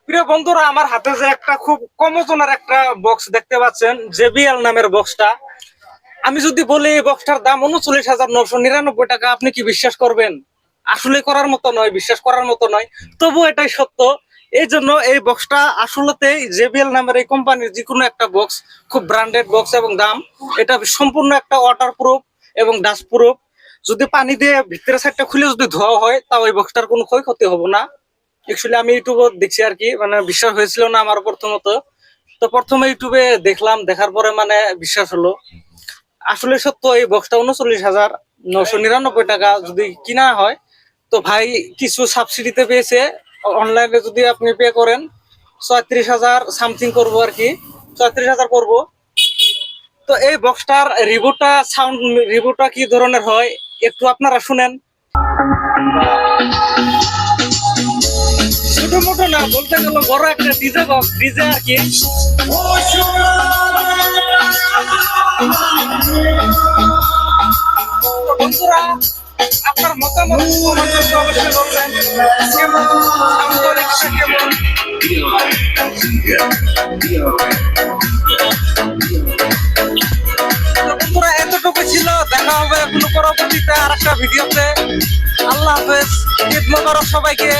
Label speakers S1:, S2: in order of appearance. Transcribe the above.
S1: প্রিয় বন্ধুরা, আমার হাতে যে একটা খুব কম ওজনের একটা বক্স দেখতে পাচ্ছেন, জেবিএল নামের বক্সটা। আমি যদি বলি এই বক্সটার দাম 39,999 টাকা, আপনি কি বিশ্বাস করবেন? আসলে করার মতো নয়, বিশ্বাস করার মতো নয়, তবু এটাই সত্য। এই জন্য এই বক্সটা আসলেতেই জেবিএল নামের এই কোম্পানির যে কোনো একটা বক্স, খুব ব্র্যান্ডেড বক্স এবং দাম। এটা সম্পূর্ণ একটা ওয়াটার প্রুফ এবং ডাস্ট প্রুফ। যদি পানি দিয়ে ভিতরের সাইডটা খুলে যদি ধোয়া হয়, তাও এই বক্সটার কোনো ক্ষয়ক্ষতি হবে না। অ্যাকচুয়ালি আমি ইউটিউবে দেখছি আর কি, মানে বিশ্বাস হয়েছিল না আমার প্রথমত। তো প্রথমে ইউটিউবে দেখলাম, দেখার পরে মানে বিশ্বাস হলো। আসলে সত্য, এই বক্সটা 39,999 টাকা যদি কিনা হয়, তো ভাই কিছু সাবসিডিতে পেয়েছে। অনলাইনে যদি আপনি পে করেন 36,000 সামথিং করবো আর কি, 36,000 করবো। তো এই বক্সটার রিভিউটা কি ধরনের হয় একটু আপনারা শুনেন। ছোট মোটো না, বলতে গেলে বড় একটা ডিজে বক্স, ডিজে আর কি। তো বন্ধুরা, আপনার মতামত কমেন্ট করতে অবশ্যই বলবেন। কেমন সাউন্ড কোয়ালিটিটা কেমন? তো বন্ধুরা, এতটুকু ছিল। দেখা হবে কোনো পরবর্তীতে আর একটা ভিডিওতে। আল্লাহ হাফেজ, ঈদ মোবারক সবাইকে।